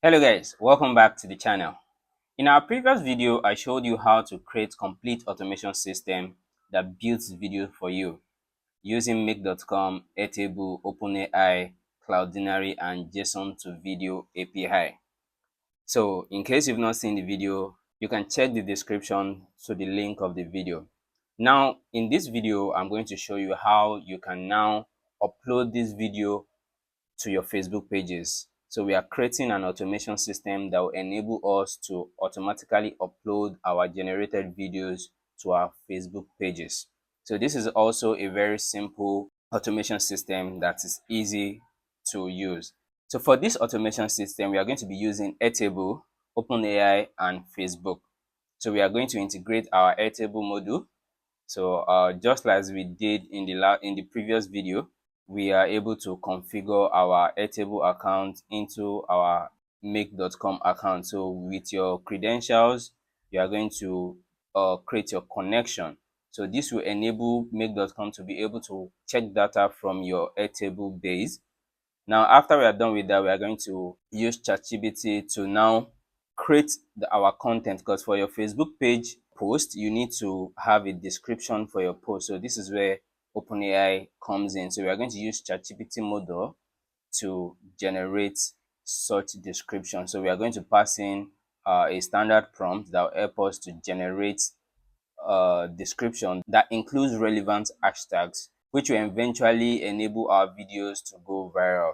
Hello guys, welcome back to the channel. In our previous video, I showed you how to create complete automation system that builds video for you using make.com, Airtable, openai, Cloudinary, and JSON to video API. So in case you've not seen the video, you can check the description to the link of the video. Now, in this video, I'm going to show you how you can now upload this video to your Facebook pages. So we are creating an automation system that will enable us to automatically upload our generated videos to our Facebook pages. So this is also a very simple automation system that is easy to use. So for this automation system, we are going to be using Airtable, openai, and Facebook. So we are going to integrate our Airtable module. So just as we did in the previous video, we are able to configure our Airtable account into our make.com account. So with your credentials, you are going to create your connection. So this will enable make.com to be able to check data from your Airtable base. Now, after we are done with that, we are going to use ChatGPT to now create our content, because for your Facebook page post, you need to have a description for your post. So this is where OpenAI comes in. So we are going to use ChatGPT model to generate such description. So we are going to pass in a standard prompt that will help us to generate description that includes relevant hashtags, which will eventually enable our videos to go viral.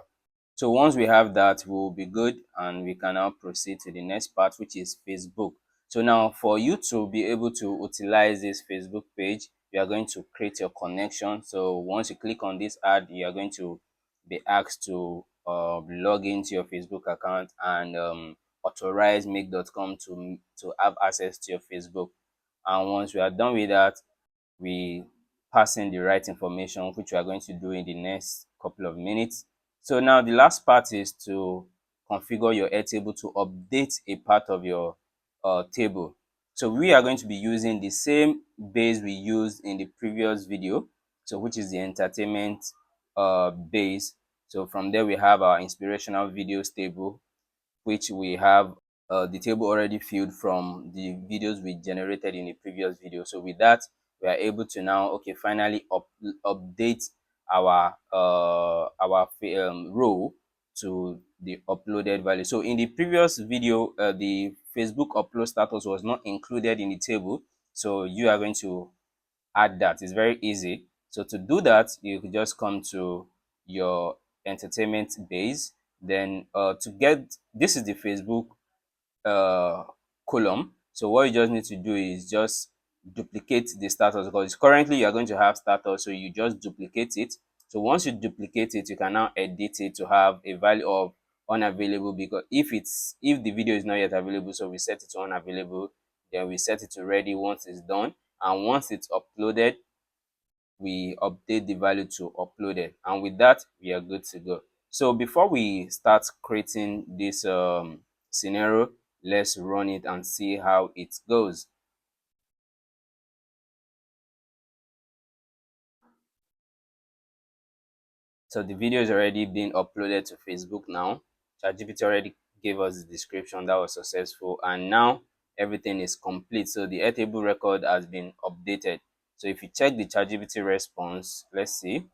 So once we have that, we'll be good and we can now proceed to the next part, which is Facebook. So now for you to be able to utilize this Facebook page, you are going to create your connection. So once you click on this ad, you are going to be asked to log into your Facebook account and authorize make.com to have access to your Facebook. And once we are done with that, we pass in the right information, which we are going to do in the next couple of minutes. So now the last part is to configure your Airtable to update a part of your table. So we are going to be using the same base we used in the previous video, so which is the entertainment base. So from there we have our inspirational videos table, which we have the table already filled from the videos we generated in the previous video. So with that, we are able to now finally update our row to the uploaded value. So in the previous video, the Facebook upload status was not included in the table, so you are going to add that. It's very easy. So to do that, you could just come to your entertainment base. Then to get, this is the Facebook column. So what you just need to do is just duplicate the status, because currently you are going to have status, so you just duplicate it. So once you duplicate it, you can now edit it to have a value of unavailable, because if the video is not yet available, so we set it to unavailable, then we set it to ready once it's done, and once it's uploaded, we update the value to uploaded, and with that we are good to go. So before we start creating this scenario, let's run it and see how it goes. So the video is already being uploaded to Facebook now. ChatGPT already gave us the description that was successful, and now everything is complete. So the Airtable record has been updated. So if you check the ChatGPT response, let's see.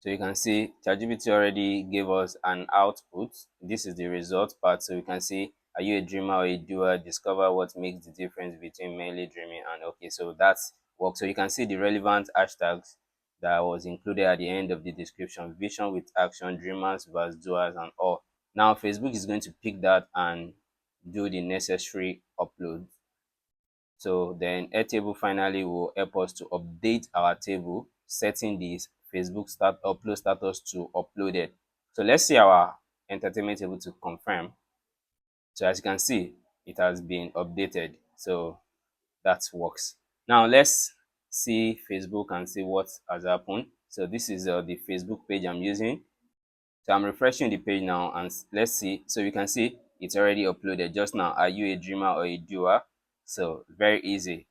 So you can see ChatGPT already gave us an output. This is the result part. So you can see, are you a dreamer or a doer? Discover what makes the difference between mainly dreaming and okay. So that's work. So you can see the relevant hashtags that was included at the end of the description: vision with action, dreamers versus doers, and all. Now Facebook is going to pick that and do the necessary upload. So then Airtable finally will help us to update our table, setting this Facebook start upload status to uploaded. So let's see our entertainment table to confirm. So as you can see, it has been updated. So that works. Now let's see Facebook and see what has happened. So this is the Facebook page I'm using. So I'm refreshing the page now and let's see. So you can see it's already uploaded just now. Are you a dreamer or a doer? So very easy.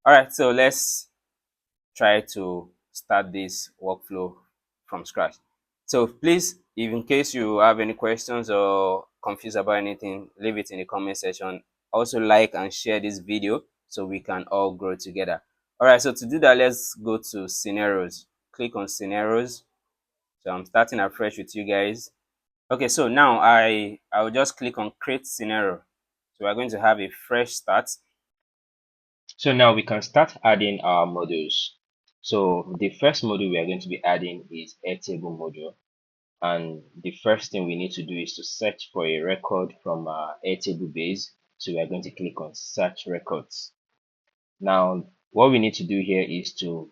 All right, so let's try to start this workflow from scratch. So please, if in case you have any questions or confused about anything, leave it in the comment section. Also like and share this video so we can all grow together. All right, so to do that, let's go to scenarios. Click on scenarios. So I'm starting afresh with you guys. Okay, so now I will just click on create scenario. So we're going to have a fresh start. So now we can start adding our modules. So the first module we are going to be adding is Airtable module. And the first thing we need to do is to search for a record from our Airtable base. So we are going to click on search records. Now, what we need to do here is to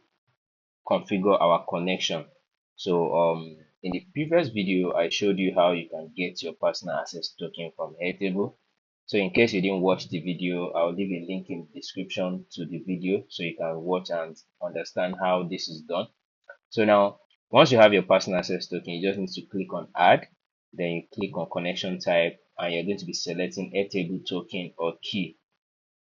configure our connection. So in the previous video, I showed you how you can get your personal access token from Airtable. So in case you didn't watch the video, I'll leave a link in the description to the video so you can watch and understand how this is done. So now, once you have your personal access token, you just need to click on add, then you click on connection type, and you're going to be selecting Airtable token or key.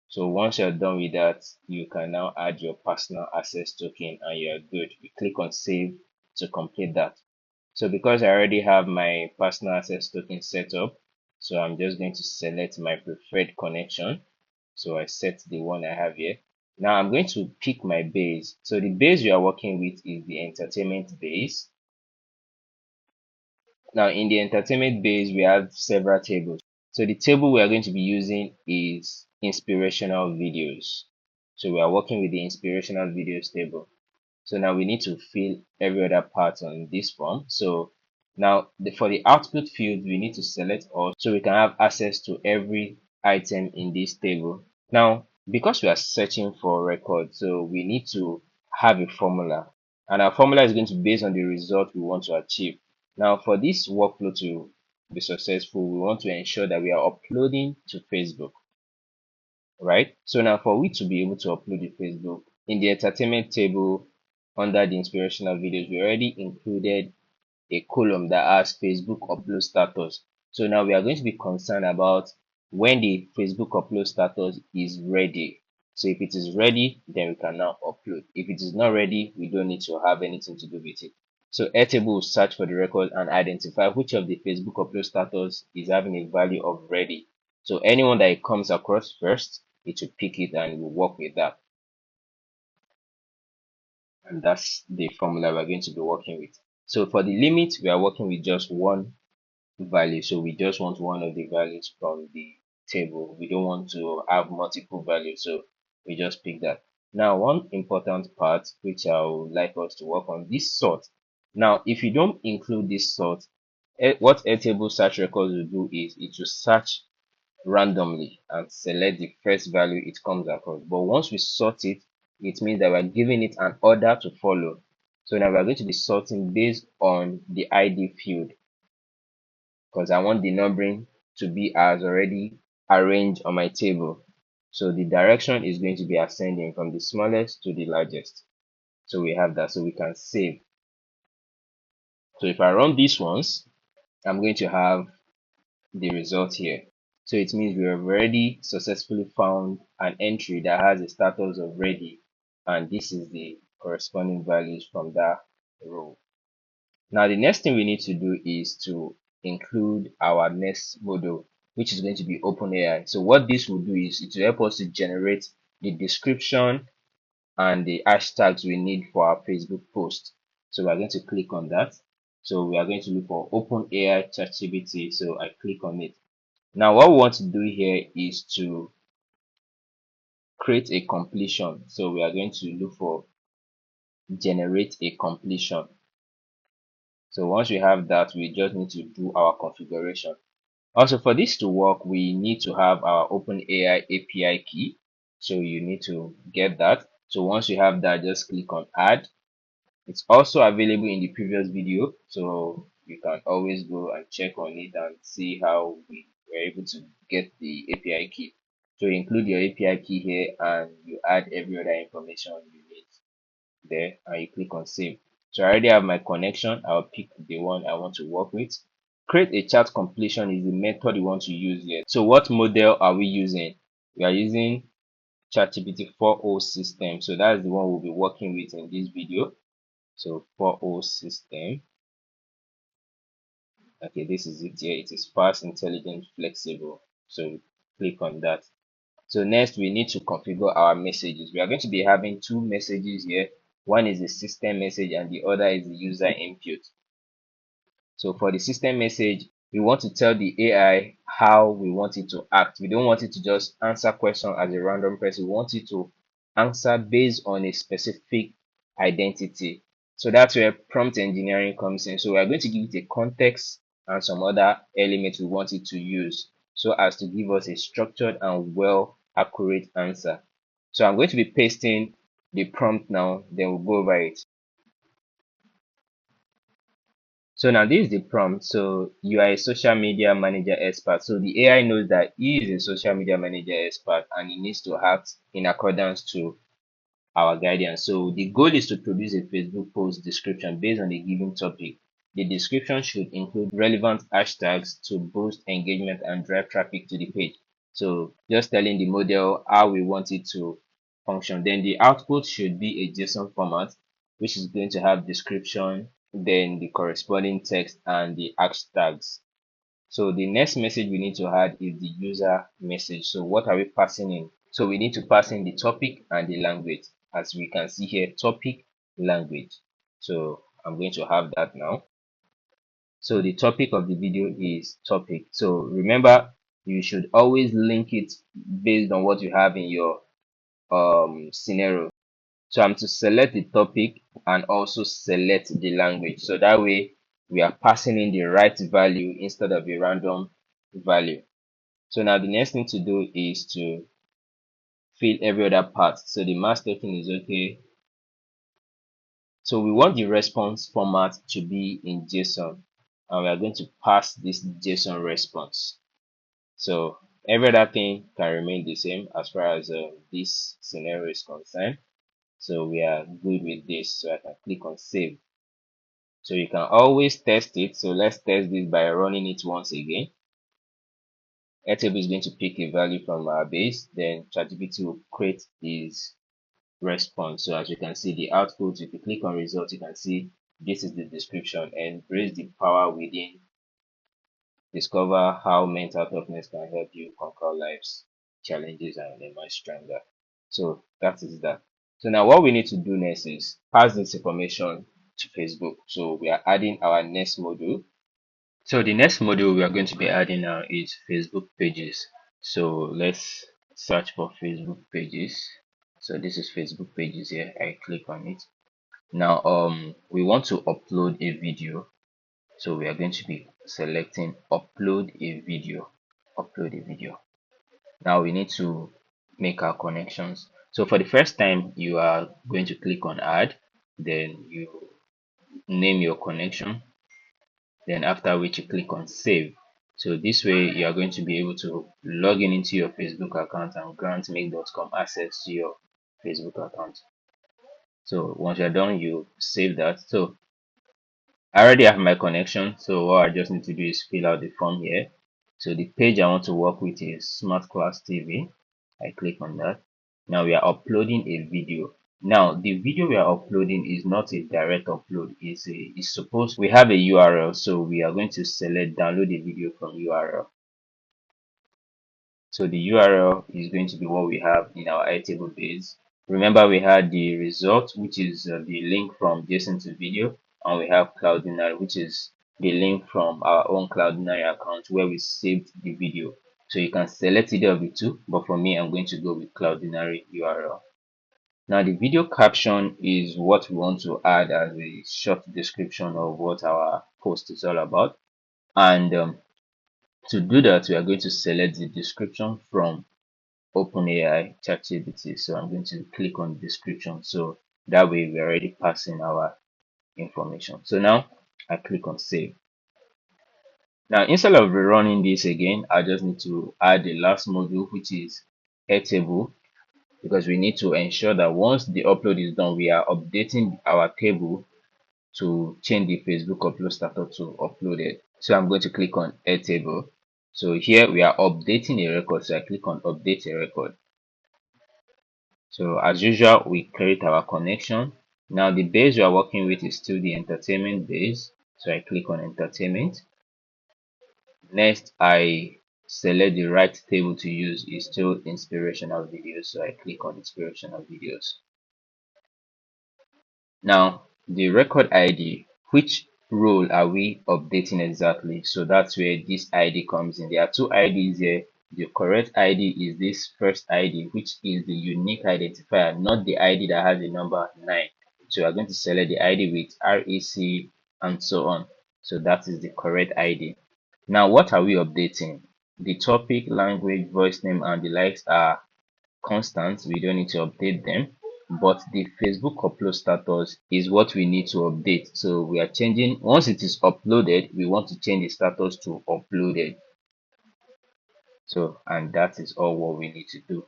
So once you're done with that, you can now add your personal access token and you're good. You click on save to complete that. So because I already have my personal access token set up, so I'm just going to select my preferred connection. So I set the one I have here. Now I'm going to pick my base. So the base we are working with is the entertainment base. Now in the entertainment base, we have several tables. So the table we are going to be using is inspirational videos. So we are working with the inspirational videos table. So now we need to fill every other part on this form. So now for the output field, we need to select all so we can have access to every item in this table. Now, because we are searching for records, so we need to have a formula. And our formula is going to be based on the result we want to achieve. Now, for this workflow to be successful, we want to ensure that we are uploading to Facebook, right? So now for we to be able to upload to Facebook, in the entertainment table under the inspirational videos, we already included a column that has Facebook upload status. So now we are going to be concerned about when the Facebook upload status is ready. So if it is ready, then we can now upload. If it is not ready, we don't need to have anything to do with it. So Airtable will search for the record and identify which of the Facebook upload status is having a value of ready. So anyone that it comes across first, it will pick it and will work with that. And that's the formula we're going to be working with. So for the limit, we are working with just one value. So we just want one of the values from the table. We don't want to have multiple values. So we just pick that. Now, one important part which I would like us to work on this sort. Now, if you don't include this sort, what Airtable search records will do is it will search randomly and select the first value it comes across. But once we sort it, it means that we're giving it an order to follow. So now we're going to be sorting based on the ID field because I want the numbering to be as already arranged on my table. So the direction is going to be ascending from the smallest to the largest. So we have that, so we can save. So if I run these ones, I'm going to have the result here. So it means we have already successfully found an entry that has a status of ready, and this is the corresponding values from that row. Now the next thing we need to do is to include our next model, which is going to be openai. So what this will do is it will help us to generate the description and the hashtags we need for our Facebook post. So we're going to click on that. So we are going to look for openai ChatGPT. So I click on it. Now what we want to do here is to create a completion. So we are going to look for generate a completion. So once we have that, we just need to do our configuration. Also, for this to work, we need to have our OpenAI API key. So you need to get that. So once you have that, just click on add. It's also available in the previous video. So you can always go and check on it and see how we were able to get the API key. So you include your API key here and you add every other information you need there and you click on save. So I already have my connection. I'll pick the one I want to work with. Create a chat completion is the method you want to use here. So what model are we using? We are using ChatGPT 4.0 system. So that's the one we'll be working with in this video. So 4.0 system. Okay, this is it here. It is fast, intelligent, flexible. So click on that. So next we need to configure our messages. We are going to be having two messages here. One is the system message and the other is the user input. So for the system message, we want to tell the AI how we want it to act. We don't want it to just answer question as a random person. We want it to answer based on a specific identity. So that's where prompt engineering comes in. So we are going to give it a context and some other elements we want it to use so as to give us a structured and well accurate answer. So I'm going to be pasting the prompt now, then we'll go over it. So now this is the prompt. So you are a social media manager expert. So the AI knows that he is a social media manager expert and he needs to act in accordance to our guidance. So the goal is to produce a Facebook post description based on a given topic. The description should include relevant hashtags to boost engagement and drive traffic to the page. So just telling the model how we want it to function. Then the output should be a JSON format, which is going to have description, then the corresponding text and the hashtags. So the next message we need to add is the user message. So what are we passing in? So we need to pass in the topic and the language. As we can see here, topic, language. So I'm going to have that now. So the topic of the video is topic. So remember, you should always link it based on what you have in your scenario. So I'm to select the topic and also select the language. So that way we are passing in the right value instead of a random value. So now the next thing to do is to fill every other part. So the mass token is okay. So we want the response format to be in JSON and we are going to pass this JSON response. So every other thing can remain the same as far as this scenario is concerned. So we are good with this. So I can click on save. So you can always test it. So let's test this by running it once again. Airtable is going to pick a value from our base. Then ChatGPT will create this response. So as you can see, the output, if you click on results, you can see this is the description. Embrace the power within. Discover how mental toughness can help you conquer life's challenges and emerge stronger. So that is that. So now what we need to do next is pass this information to Facebook. So we are adding our next module. So the next module we are going to be adding now is Facebook pages. So let's search for Facebook pages. So this is Facebook pages here. I click on it. Now we want to upload a video. So we are going to be selecting upload a video. Upload a video. Now we need to make our connections. So for the first time you are going to click on add, then you name your connection, then after which you click on save. So this way you are going to be able to log in into your Facebook account and grant make.com access to your Facebook account. So once you're done, you save that. So I already have my connection, so what I just need to do is fill out the form here. So the page I want to work with is Smart Class TV. I click on that. Now we are uploading a video. Now the video we are uploading is not a direct upload. It's supposed we have a URL, so we are going to select download a video from URL. So the URL is going to be what we have in our Airtable base. Remember we had the result, which is the link from JSON to video, and we have Cloudinary, which is the link from our own Cloudinary account where we saved the video. So you can select either of the two, but for me, I'm going to go with Cloudinary URL. Now the video caption is what we want to add as a short description of what our post is all about. And to do that, we are going to select the description from openai ChatGPT. So I'm going to click on description. So that way we're already passing our information. So now I click on save. Now instead of rerunning this again, I just need to add the last module, which is Airtable, because we need to ensure that once the upload is done, we are updating our table to change the Facebook upload status to uploaded. So I'm going to click on Airtable. So here we are updating a record. So I click on update a record. So as usual, we create our connection. Now the base we are working with is still the entertainment base. So I click on entertainment. Next, I select the right table to use. Is still inspirational videos, so I click on inspirational videos. Now, the record ID, which role are we updating exactly? So that's where this ID comes in. There are two IDs here. The correct ID is this first ID, which is the unique identifier, not the ID that has the number 9. So we are going to select the ID with RAC and so on. So that is the correct ID. Now, what are we updating? The topic, language, voice name, and the likes are constant. We don't need to update them, but the Facebook upload status is what we need to update. So we are changing, once it is uploaded, we want to change the status to uploaded. So, and that is all what we need to do.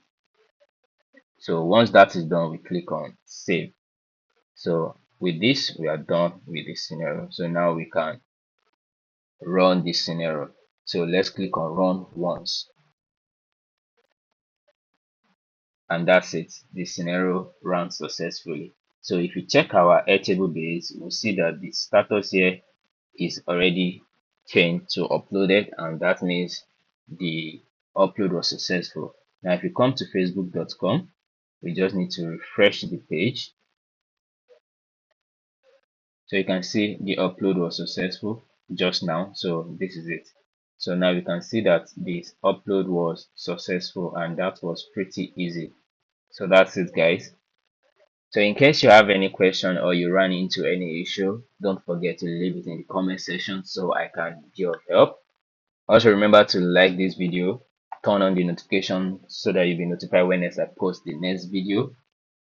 So once that is done, we click on save. So with this, we are done with this scenario. So now we can run this scenario. So let's click on run once. And that's it. The scenario ran successfully. So if you check our Airtable base, we'll see that the status here is already changed to uploaded, and that means the upload was successful. Now if you come to facebook.com, we just need to refresh the page. So you can see the upload was successful just now. So this is it. So now you can see that this upload was successful, and that was pretty easy. So that's it, guys. So in case you have any question or you run into any issue, don't forget to leave it in the comment section so I can be of help. Also remember to like this video, turn on the notification so that you'll be notified when I post the next video.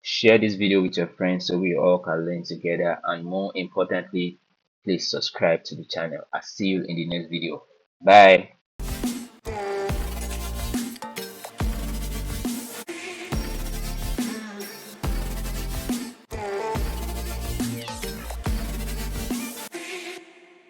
Share this video with your friends so we all can learn together, and more importantly, please subscribe to the channel. I'll see you in the next video. Bye.